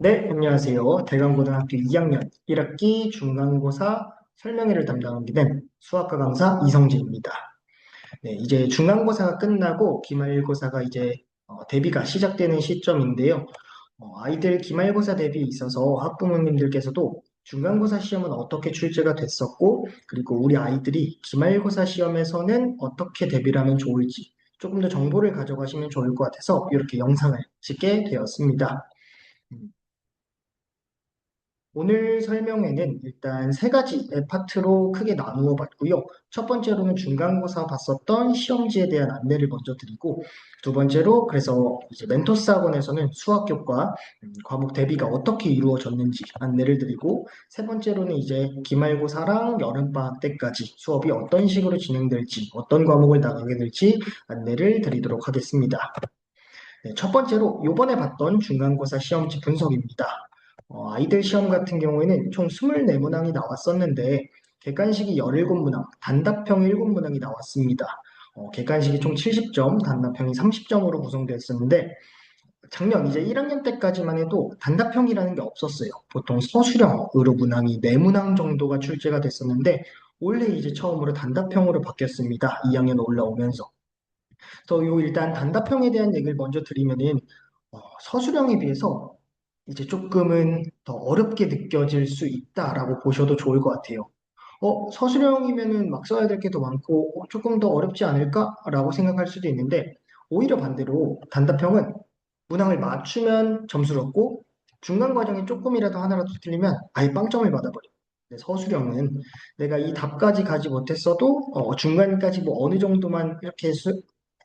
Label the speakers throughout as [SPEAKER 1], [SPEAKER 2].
[SPEAKER 1] 네, 안녕하세요. 대강고등학교 2학년 1학기 중간고사 설명회를 담당하게 된 수학과 강사 이성진입니다. 네, 이제 중간고사가 끝나고 기말고사가 이제 대비가 시작되는 시점인데요. 아이들 기말고사 대비에 있어서 학부모님들께서도 중간고사 시험은 어떻게 출제가 됐었고, 그리고 우리 아이들이 기말고사 시험에서는 어떻게 대비를 하면 좋을지 조금 더 정보를 가져가시면 좋을 것 같아서 이렇게 영상을 찍게 되었습니다. 음, 오늘 설명회는 일단 세 가지 파트로 크게 나누어 봤고요. 첫 번째로는 중간고사 봤었던 시험지에 대한 안내를 먼저 드리고, 두 번째로 그래서 이제 멘토스 학원에서는 수학교과 과목 대비가 어떻게 이루어졌는지 안내를 드리고, 세 번째로는 이제 기말고사랑 여름방학 때까지 수업이 어떤 식으로 진행될지, 어떤 과목을 나가게 될지 안내를 드리도록 하겠습니다. 네, 첫 번째로 요번에 봤던 중간고사 시험지 분석입니다. 아이들 시험 같은 경우에는 총 24문항이 나왔었는데 객관식이 17문항, 단답형 7문항이 나왔습니다. 객관식이 총 70점, 단답형이 30점으로 구성되었었는데 작년 이제 1학년 때까지만 해도 단답형이라는 게 없었어요. 보통 서술형으로 문항이 4문항 정도가 출제가 됐었는데 올해 이제 처음으로 단답형으로 바뀌었습니다. 2학년 올라오면서. 요 일단 단답형에 대한 얘기를 먼저 드리면은 서술형에 비해서 이제 조금은 더 어렵게 느껴질 수 있다라고 보셔도 좋을 것 같아요. 서술형이면은 막 써야 될 게 더 많고 조금 더 어렵지 않을까라고 생각할 수도 있는데 오히려 반대로 단답형은 문항을 맞추면 점수를 얻고 중간 과정에 조금이라도 하나라도 틀리면 아예 빵점을 받아버려요. 근데 서술형은 내가 이 답까지 가지 못했어도 중간까지 뭐 어느 정도만 이렇게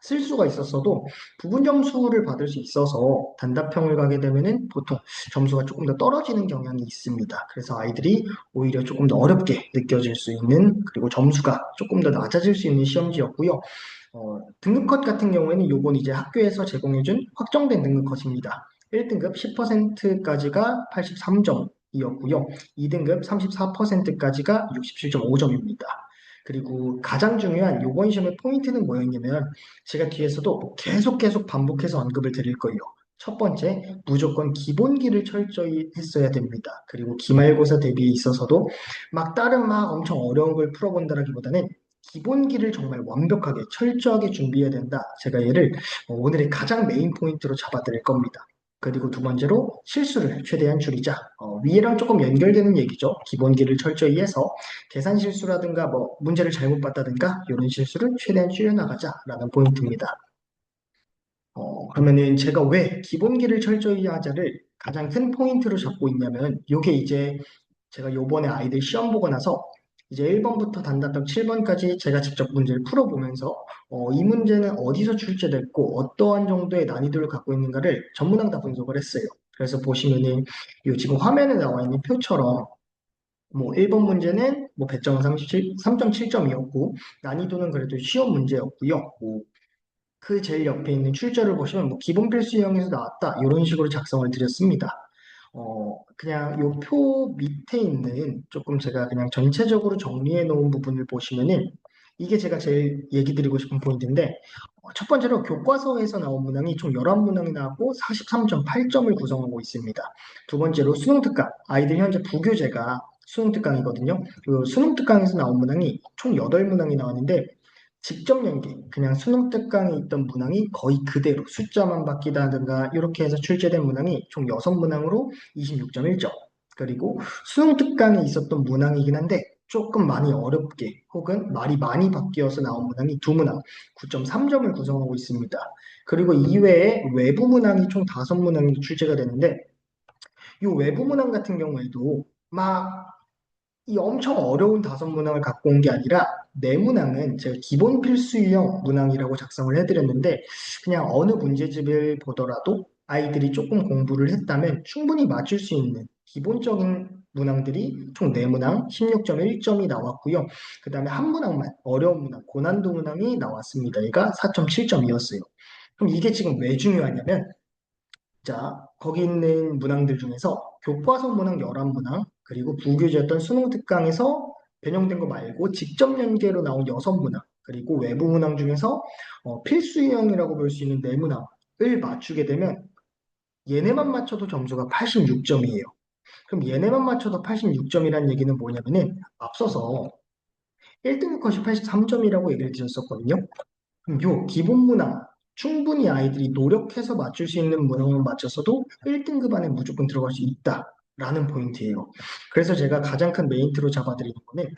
[SPEAKER 1] 쓸 수가 있었어도 부분 점수를 받을 수 있어서 단답형을 가게 되면은 보통 점수가 조금 더 떨어지는 경향이 있습니다. 그래서 아이들이 오히려 조금 더 어렵게 느껴질 수 있는 그리고 점수가 조금 더 낮아질 수 있는 시험지였고요. 등급컷 같은 경우에는 요번 이제 학교에서 제공해준 확정된 등급컷입니다. 1등급 10%까지가 83점이었고요. 2등급 34%까지가 67.5점입니다. 그리고 가장 중요한 요번 시험의 포인트는 뭐였냐면 제가 뒤에서도 계속 반복해서 언급을 드릴 거예요. 첫 번째, 무조건 기본기를 철저히 했어야 됩니다. 그리고 기말고사 대비에 있어서도 막 다른 막 엄청 어려운 걸 풀어본다라기보다는 기본기를 정말 완벽하게 철저하게 준비해야 된다. 제가 얘를 오늘의 가장 메인 포인트로 잡아드릴 겁니다. 그리고 두 번째로 실수를 최대한 줄이자. 위에랑 조금 연결되는 얘기죠. 기본기를 철저히 해서 계산 실수라든가 뭐 문제를 잘못 봤다든가 이런 실수를 최대한 줄여나가자라는 포인트입니다. 그러면은 제가 왜 기본기를 철저히 하자를 가장 큰 포인트로 잡고 있냐면 이게 이제 제가 요번에 아이들 시험 보고 나서 이제 1번부터 단답형 7번까지 제가 직접 문제를 풀어보면서 이 문제는 어디서 출제됐고 어떠한 정도의 난이도를 갖고 있는가를 전문항 다 분석을 했어요. 그래서 보시면은 요 지금 화면에 나와 있는 표처럼 뭐 1번 문제는 뭐 배점은 3.7점이었고 난이도는 그래도 쉬운 문제였고요. 뭐 그 제일 옆에 있는 출제를 보시면 뭐 기본 필수형에서 나왔다 이런 식으로 작성을 드렸습니다. 그냥 요 표 밑에 있는 조금 제가 그냥 전체적으로 정리해 놓은 부분을 보시면은 이게 제가 제일 얘기 드리고 싶은 포인트인데 첫 번째로 교과서에서 나온 문항이 총 11문항이 나왔고 43.8점을 구성하고 있습니다. 두 번째로 수능 특강, 아이들 현재 부교재가 수능 특강이거든요. 그 수능 특강에서 나온 문항이 총 8문항이 나왔는데 직접 연계, 그냥 수능 특강에 있던 문항이 거의 그대로 숫자만 바뀌다든가 이렇게 해서 출제된 문항이 총 6문항으로 26.1점. 그리고 수능 특강에 있었던 문항이긴 한데 조금 많이 어렵게 혹은 말이 많이 바뀌어서 나온 문항이 2문항, 9.3점을 구성하고 있습니다. 그리고 이외에 외부 문항이 총 5문항이 출제가 되는데 이 외부 문항 같은 경우에도 막 이 엄청 어려운 5문항을 갖고 온 게 아니라 네 문항은 제가 기본 필수형 문항이라고 작성을 해드렸는데 그냥 어느 문제집을 보더라도 아이들이 조금 공부를 했다면 충분히 맞출 수 있는 기본적인 문항들이 총 4문항 16.1점이 나왔고요. 그 다음에 한 문항만 어려운 문항, 고난도 문항이 나왔습니다. 얘가 4.7점이었어요. 그럼 이게 지금 왜 중요하냐면 자, 거기 있는 문항들 중에서 교과서 문항 11문항, 그리고 부교재였던 수능 특강에서 변형된 거 말고 직접 연계로 나온 6문항, 그리고 외부 문항 중에서 필수 유형이라고 볼 수 있는 4문항을 맞추게 되면 얘네만 맞춰도 점수가 86점이에요. 그럼 얘네만 맞춰도 86점이라는 얘기는 뭐냐면은 앞서서 1등급 컷이 83점이라고 얘기를 드렸었거든요. 그럼 요 기본 문항 충분히 아이들이 노력해서 맞출 수 있는 문항만 맞춰서도 1등급 안에 무조건 들어갈 수 있다라는 포인트예요. 그래서 제가 가장 큰 메인트로 잡아드리는 거는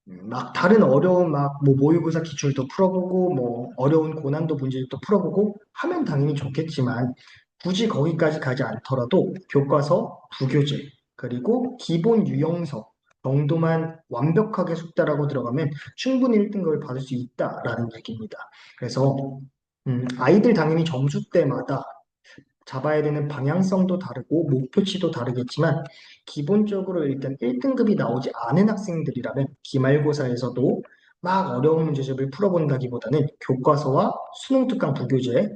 [SPEAKER 1] 막 다른 어려운 막 뭐 모의고사 기출도 풀어보고 뭐 어려운 고난도 문제도 풀어보고 하면 당연히 좋겠지만 굳이 거기까지 가지 않더라도 교과서, 부교재, 그리고 기본 유형서 정도만 완벽하게 숙달하고 들어가면 충분히 1등급을 받을 수 있다라는 얘기입니다. 그래서 아이들 당연히 점수대마다 잡아야 되는 방향성도 다르고 목표치도 다르겠지만 기본적으로 일단 1등급이 나오지 않은 학생들이라면 기말고사에서도 막 어려운 문제집을 풀어본다기보다는 교과서와 수능 특강 부교재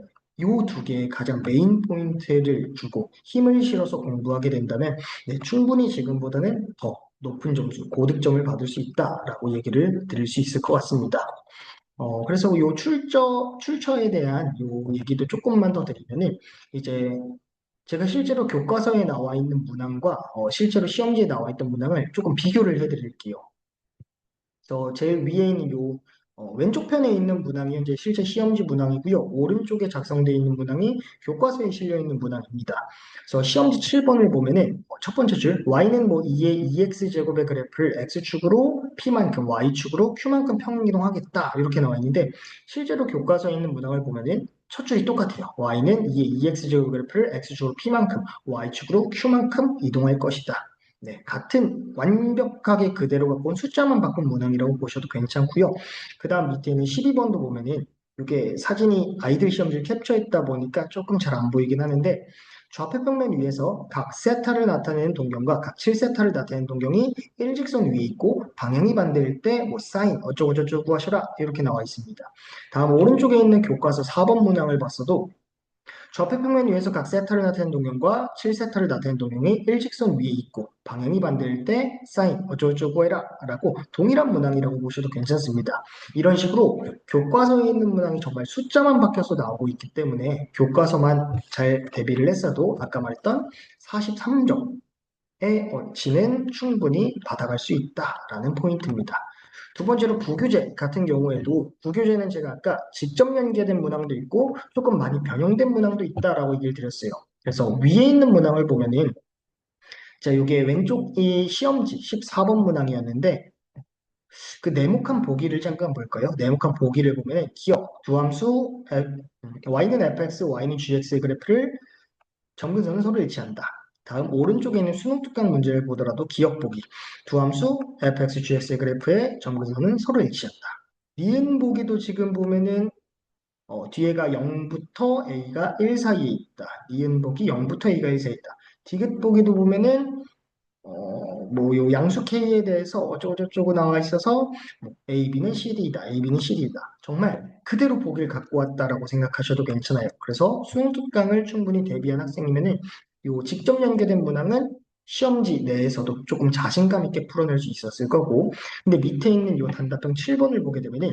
[SPEAKER 1] 요 두 개의 가장 메인 포인트를 주고 힘을 실어서 공부하게 된다면 네, 충분히 지금보다는 더 높은 점수, 고득점을 받을 수 있다라고 얘기를 드릴 수 있을 것 같습니다. 그래서 요 출처에 대한 요 얘기도 조금만 더 드리면은 이제 제가 실제로 교과서에 나와 있는 문항과 실제로 시험지에 나와 있던 문항을 조금 비교를 해드릴게요. 그래서 제일 위에 있는 왼쪽 편에 있는 문항이 현재 실제 시험지 문항이고요. 오른쪽에 작성되어 있는 문항이 교과서에 실려 있는 문항입니다. 그래서 시험지 7번을 보면은 첫 번째 줄 y는 뭐 2의 2x 제곱의 그래프를 x축으로 p만큼 y축으로 q만큼 평행이동하겠다 이렇게 나와 있는데 실제로 교과서에 있는 문항을 보면은 첫 줄이 똑같아요. y는 2의 2x 제곱 그래프를 x축으로 p만큼 y축으로 q만큼 이동할 것이다. 네, 같은 완벽하게 그대로 갖고 온 숫자만 바꾼 문항이라고 보셔도 괜찮고요. 그 다음 밑에 있는 12번도 보면은 이게 사진이 아이들 시험지를 캡처했다 보니까 조금 잘 안 보이긴 하는데 좌표 평면 위에서 각 세타를 나타내는 동경과 각 7세타를 나타내는 동경이 일직선 위에 있고 방향이 반대일 때 뭐 사인 어쩌고저쩌고 하셔라 이렇게 나와 있습니다. 다음 오른쪽에 있는 교과서 4번 문항을 봤어도 좌표 평면 위에서 각 세타를 나타내는 동경과 7세타를 나타내는 동경이 일직선 위에 있고 방향이 반대일 때 사인 어쩌고저쩌고 해라 라고 동일한 문항이라고 보셔도 괜찮습니다. 이런 식으로 교과서에 있는 문항이 정말 숫자만 바뀌어서 나오고 있기 때문에 교과서만 잘 대비를 했어도 아까 말했던 43점의 어치는 충분히 받아갈 수 있다라는 포인트입니다. 두 번째로 부교재 같은 경우에도 부교재는 제가 아까 직접 연계된 문항도 있고 조금 많이 변형된 문항도 있다라고 얘기를 드렸어요. 그래서 위에 있는 문항을 보면은 자, 이게 왼쪽이 시험지 14번 문항이었는데 그 네모칸 보기를 잠깐 볼까요? 네모칸 보기를 보면은 기억 두 함수 y는 fx, y는 gx의 그래프를 점근선은 서로 일치한다. 다음 오른쪽에 있는 수능 특강 문제를 보더라도 기억 보기 두 함수 fx, gx의 그래프의 점근선은 서로 일치한다. 니은 보기도 지금 보면은 뒤에가 0부터 a가 1 사이에 있다. 니은 보기 0부터 a가 1 사이에 있다. 디귿 보기도 보면은 뭐 요 양수 K에 대해서 어쩌고저쩌고 나와 있어서 뭐 A, B는 CD이다. A, B는 CD이다. 정말 그대로 보기를 갖고 왔다라고 생각하셔도 괜찮아요. 그래서 수능 특강을 충분히 대비한 학생이면은 요 직접 연계된 문항은 시험지 내에서도 조금 자신감 있게 풀어낼 수 있었을 거고 근데 밑에 있는 요 단답형 7번을 보게 되면은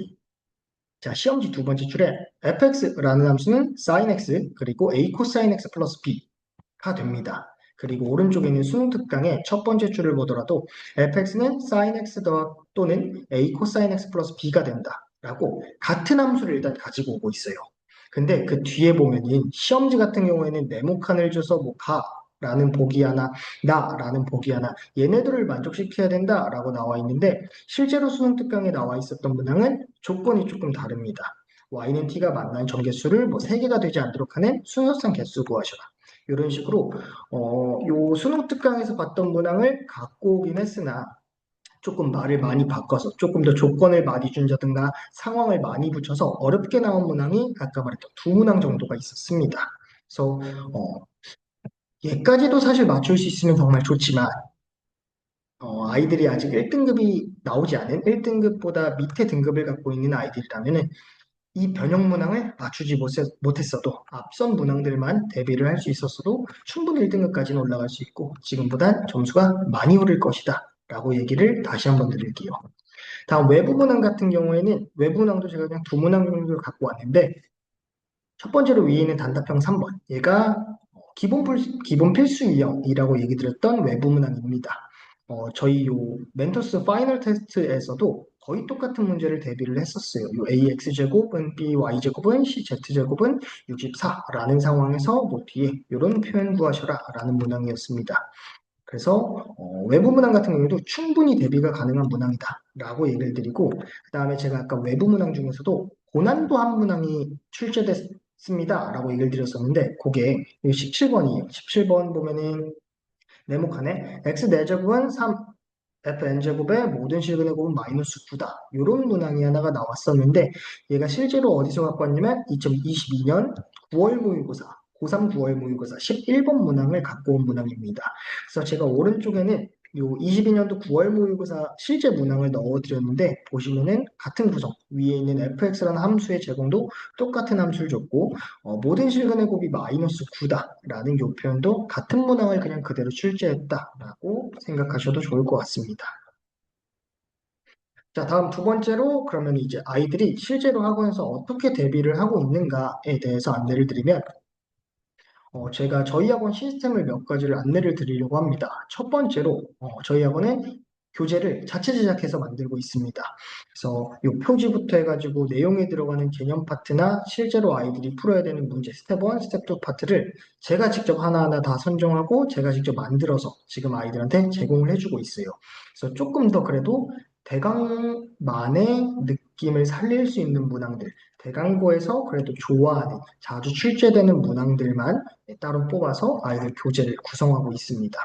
[SPEAKER 1] 자, 시험지 두 번째 줄에 fx라는 함수는 sin x 그리고 a 코사인 x 플러스 b가 됩니다. 그리고 오른쪽에 있는 수능 특강의 첫 번째 줄을 보더라도 fx는 sin x 또는 a 코사인 x 플러스 b가 된다. 라고 같은 함수를 일단 가지고 오고 있어요. 근데 그 뒤에 보면은 시험지 같은 경우에는 네모칸을 줘서 뭐 라는 보기 하나, 나라는 보기 하나 얘네들을 만족시켜야 된다라고 나와 있는데 실제로 수능 특강에 나와 있었던 문항은 조건이 조금 다릅니다. y는 t가 만나는 점개수를 뭐 3개가 되지 않도록 하는 순서상 개수 구하셔라. 이런 식으로 요 수능 특강에서 봤던 문항을 갖고 오긴 했으나 조금 말을 많이 바꿔서 조금 더 조건을 많이 준다든가 상황을 많이 붙여서 어렵게 나온 문항이 아까 말했던 두 문항 정도가 있었습니다. 그래서 어, 얘까지도 사실 맞출 수 있으면 정말 좋지만 아이들이 아직 1등급이 나오지 않은 1등급보다 밑에 등급을 갖고 있는 아이들이라면 이 변형 문항을 맞추지 못했어도 앞선 문항들만 대비를 할 수 있었어도 충분히 1등급까지는 올라갈 수 있고 지금보단 점수가 많이 오를 것이다 라고 얘기를 다시 한번 드릴게요. 다음 외부 문항 같은 경우에는 외부 문항도 제가 그냥 두 문항 정도를 갖고 왔는데 첫 번째로 위에 있는 단답형 3번 얘가 기본 필수 유형이라고 얘기 드렸던 외부 문항입니다. 저희 요 멘토스 파이널 테스트에서도 거의 똑같은 문제를 대비를 했었어요. 요 AX제곱은 BY제곱은 CZ제곱은 64라는 상황에서 뭐 뒤에 이런 표현 구하셔라 라는 문항이었습니다. 그래서 외부 문항 같은 경우에도 충분히 대비가 가능한 문항이다라고 얘기를 드리고 그 다음에 제가 아까 외부 문항 중에서도 고난도 한 문항이 출제됐습니다라고 얘기를 드렸었는데 그게 17번이에요. 17번 보면은 네모칸에 x 4제곱은 3 fn제곱의 모든 실근의 곱은 마이너스 9다. 이런 문항이 하나가 나왔었는데 얘가 실제로 어디서 갖고 왔냐면 2022년 9월 모의고사 고3 9월 모의고사 11번 문항을 갖고 온 문항입니다. 그래서 제가 오른쪽에는 요 22년도 9월 모의고사 실제 문항을 넣어드렸는데 보시면은 같은 구성 위에 있는 fx라는 함수의 제공도 똑같은 함수를 줬고 모든 실근의 곱이 마이너스 9다라는 요 표현도 같은 문항을 그냥 그대로 출제했다라고 생각하셔도 좋을 것 같습니다. 자, 다음 두 번째로 그러면 이제 아이들이 실제로 학원에서 어떻게 대비를 하고 있는가에 대해서 안내를 드리면 제가 저희 학원 시스템을 몇 가지를 안내를 드리려고 합니다. 첫 번째로 저희 학원은 교재를 자체 제작해서 만들고 있습니다. 그래서 이 표지부터 해가지고 내용에 들어가는 개념 파트나 실제로 아이들이 풀어야 되는 문제 스텝 1, 스텝 2 파트를 제가 직접 하나하나 다 선정하고 제가 직접 만들어서 지금 아이들한테 제공을 해주고 있어요. 그래서 조금 더 그래도 대강만의 느낌을 살릴 수 있는 문항들, 대강고에서 그래도 좋아하는, 자주 출제되는 문항들만 따로 뽑아서 아이들 교재를 구성하고 있습니다.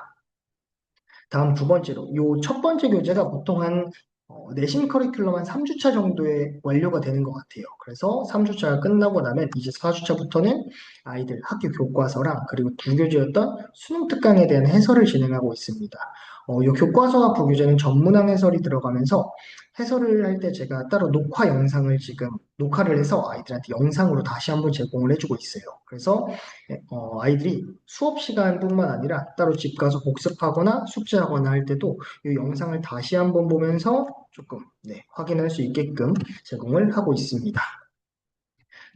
[SPEAKER 1] 다음 두 번째로, 요 첫 번째 교재가 보통 한 내신 커리큘럼 한 3주차 정도에 완료가 되는 것 같아요. 그래서 3주차가 끝나고 나면 이제 4주차부터는 아이들 학교 교과서랑 그리고 부교재였던 수능 특강에 대한 해설을 진행하고 있습니다. 이 교과서와 부교재는 전문항 해설이 들어가면서 해설을 할 때 제가 따로 녹화 영상을 지금 녹화를 해서 아이들한테 영상으로 다시 한번 제공을 해주고 있어요. 그래서 아이들이 수업 시간뿐만 아니라 따로 집 가서 복습하거나 숙제하거나 할 때도 이 영상을 다시 한번 보면서 조금 확인할 수 있게끔 제공을 하고 있습니다.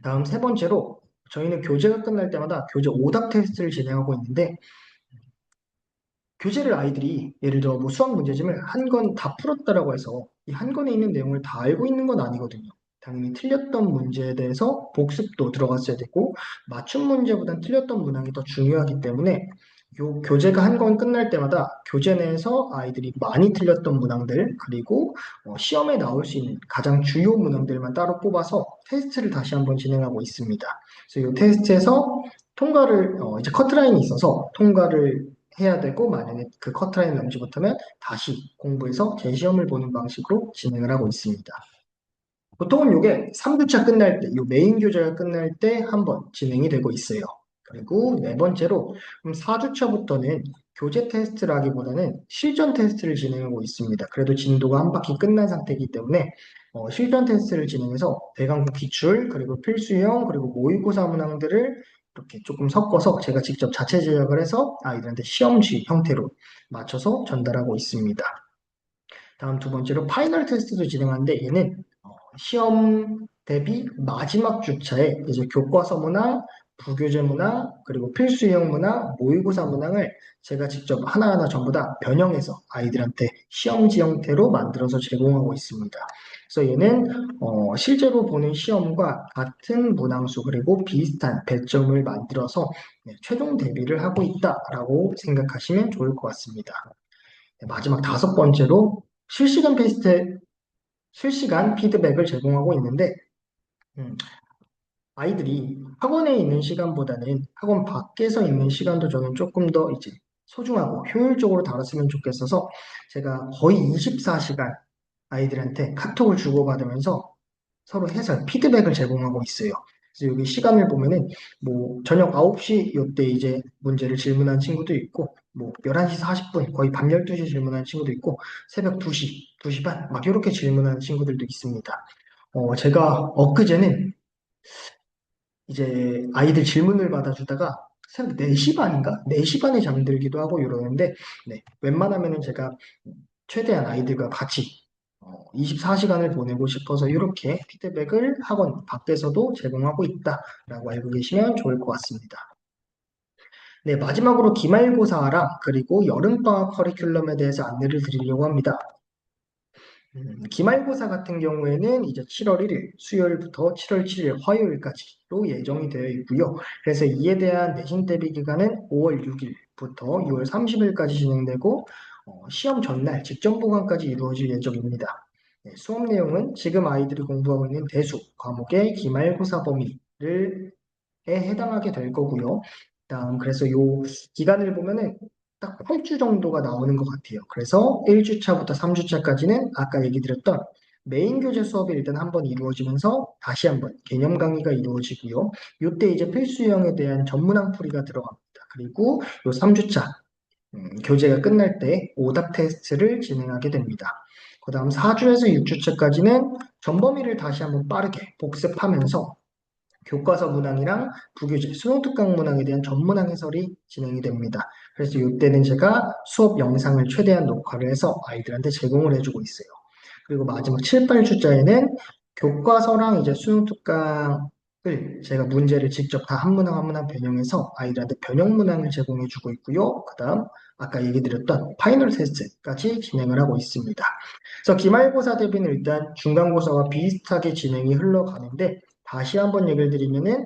[SPEAKER 1] 다음 세 번째로 저희는 교재가 끝날 때마다 교재 오답 테스트를 진행하고 있는데 교재를 아이들이 예를 들어 뭐 수학 문제집을 한 권 다 풀었다라고 해서 이 한 권에 있는 내용을 다 알고 있는 건 아니거든요. 당연히 틀렸던 문제에 대해서 복습도 들어갔어야 되고 맞춤 문제보단 틀렸던 문항이 더 중요하기 때문에 요 교재가 한 권 끝날 때마다 교재 내에서 아이들이 많이 틀렸던 문항들 그리고 시험에 나올 수 있는 가장 주요 문항들만 따로 뽑아서 테스트를 다시 한번 진행하고 있습니다. 그래서 이 테스트에서 통과를 이제 커트라인이 있어서 통과를 해야 되고 만약에 그 커트라인 넘지 못하면 다시 공부해서 재시험을 보는 방식으로 진행을 하고 있습니다. 보통은 이게 3주차 끝날 때, 이 메인 교재가 끝날 때 한 번 진행이 되고 있어요. 그리고 네 번째로 4주차부터는 교재 테스트라기보다는 실전 테스트를 진행하고 있습니다. 그래도 진도가 한 바퀴 끝난 상태이기 때문에 실전 테스트를 진행해서 대강고 기출, 그리고 필수형, 그리고 모의고사 문항들을 이렇게 조금 섞어서 제가 직접 자체 제작을 해서 아이들한테 시험지 형태로 맞춰서 전달하고 있습니다. 다음 두 번째로 파이널 테스트도 진행하는데 얘는 시험 대비 마지막 주차에 이제 교과서 문항, 부교재 문항, 그리고 필수형 문항, 모의고사 문항을 제가 직접 하나하나 전부 다 변형해서 아이들한테 시험지 형태로 만들어서 제공하고 있습니다. 그래서 얘는 실제로 보는 시험과 같은 문항수 그리고 비슷한 배점을 만들어서 최종 대비를 하고 있다라고 생각하시면 좋을 것 같습니다. 마지막 다섯 번째로 실시간 피드백을 제공하고 있는데, 음, 아이들이 학원에 있는 시간보다는 학원 밖에서 있는 시간도 저는 조금 더 이제 소중하고 효율적으로 다뤘으면 좋겠어서 제가 거의 24시간 아이들한테 카톡을 주고받으면서 서로 해설, 피드백을 제공하고 있어요. 그래서 여기 시간을 보면은 뭐 저녁 9시 요때 이제 문제를 질문한 친구도 있고 뭐 11시 40분 거의 밤 12시 질문한 친구도 있고 새벽 2시, 2시 반 막 이렇게 질문하는 친구들도 있습니다. 제가 엊그제는 이제 아이들 질문을 받아주다가 새벽 4시 반인가? 4시 반에 잠들기도 하고 이러는데 웬만하면은 제가 최대한 아이들과 같이 24시간을 보내고 싶어서 이렇게 피드백을 학원 밖에서도 제공하고 있다라고 알고 계시면 좋을 것 같습니다. 네, 마지막으로 기말고사랑 그리고 여름방학 커리큘럼에 대해서 안내를 드리려고 합니다. 기말고사 같은 경우에는 이제 7월 1일 수요일부터 7월 7일 화요일까지로 예정이 되어 있고요. 그래서 이에 대한 내신 대비 기간은 5월 6일부터 6월 30일까지 진행되고 시험 전날 직전 보강까지 이루어질 예정입니다. 네, 수업 내용은 지금 아이들이 공부하고 있는 대수 과목의 기말고사 범위를 해당하게 될 거고요. 일단 그래서 요 기간을 보면은 딱 8주 정도가 나오는 것 같아요. 그래서 1주차부터 3주차까지는 아까 얘기 드렸던 메인 교재 수업이 일단 한번 이루어지면서 다시 한번 개념 강의가 이루어지고요. 이때 이제 필수 유형에 대한 전문항 풀이가 들어갑니다. 그리고 요 3주차 교재가 끝날 때 오답 테스트를 진행하게 됩니다. 그 다음 4주에서 6주차까지는 전범위를 다시 한번 빠르게 복습하면서 교과서 문항이랑 부교재, 수능 특강 문항에 대한 전문항 해설이 진행이 됩니다. 그래서 이때는 제가 수업 영상을 최대한 녹화를 해서 아이들한테 제공을 해주고 있어요. 그리고 마지막 7, 8주짜리는 교과서랑 이제 수능 특강을 제가 문제를 직접 다 한 문항 한 문항 변형해서 아이들한테 변형 문항을 제공해주고 있고요. 그 다음 아까 얘기 드렸던 파이널 테스트까지 진행을 하고 있습니다. 그래서 기말고사 대비는 일단 중간고사와 비슷하게 진행이 흘러가는데 다시 한번 얘기를 드리면은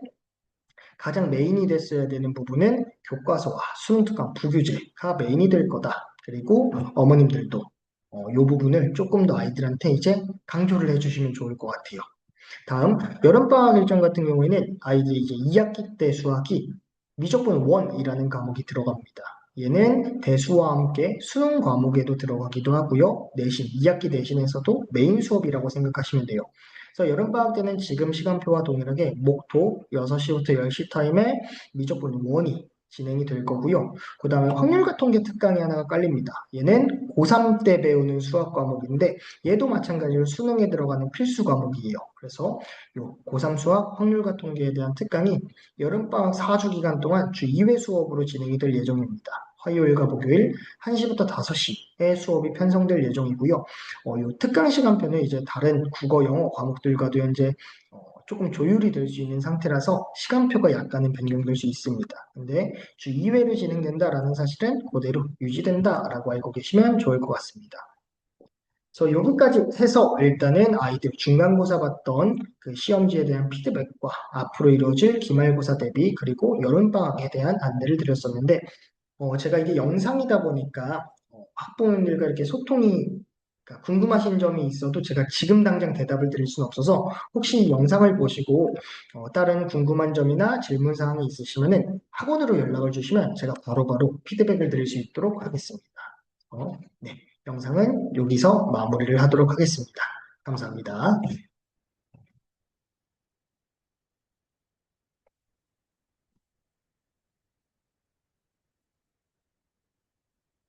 [SPEAKER 1] 가장 메인이 됐어야 되는 부분은 교과서와 수능 특강 부교재가 메인이 될 거다. 그리고 어머님들도 이 부분을 조금 더 아이들한테 이제 강조를 해주시면 좋을 것 같아요. 다음 여름방학 일정 같은 경우에는 아이들이 이제 2학기 때 수학이 미적분 1이라는 과목이 들어갑니다. 얘는 대수와 함께 수능 과목에도 들어가기도 하고요. 내신, 2학기 내신에서도 메인 수업이라고 생각하시면 돼요. 그래서 여름방학 때는 지금 시간표와 동일하게 목토 6시부터 10시 타임에 미적분 1이 진행이 될 거고요. 그 다음에 확률과 통계 특강이 하나가 깔립니다. 얘는 고3 때 배우는 수학 과목인데 얘도 마찬가지로 수능에 들어가는 필수 과목이에요. 그래서 요 고3 수학 확률과 통계에 대한 특강이 여름방학 4주 기간 동안 주 2회 수업으로 진행이 될 예정입니다. 화요일과 목요일 1시부터 5시에 수업이 편성될 예정이고요. 요 특강 시간표는 이제 다른 국어, 영어 과목들과도 현재 조금 조율이 될 수 있는 상태라서 시간표가 약간은 변경될 수 있습니다. 근데 주 2회로 진행된다라는 사실은 그대로 유지된다라고 알고 계시면 좋을 것 같습니다. 그래서 여기까지 해서 일단은 아이들 중간고사 봤던 그 시험지에 대한 피드백과 앞으로 이루어질 기말고사 대비 그리고 여름방학에 대한 안내를 드렸었는데 제가 이게 영상이다 보니까 학부모님들과 이렇게 소통이 그러니까 궁금하신 점이 있어도 제가 지금 당장 대답을 드릴 수는 없어서 혹시 영상을 보시고 다른 궁금한 점이나 질문 사항이 있으시면은 학원으로 연락을 주시면 제가 바로바로 피드백을 드릴 수 있도록 하겠습니다. 네, 영상은 여기서 마무리를 하도록 하겠습니다. 감사합니다.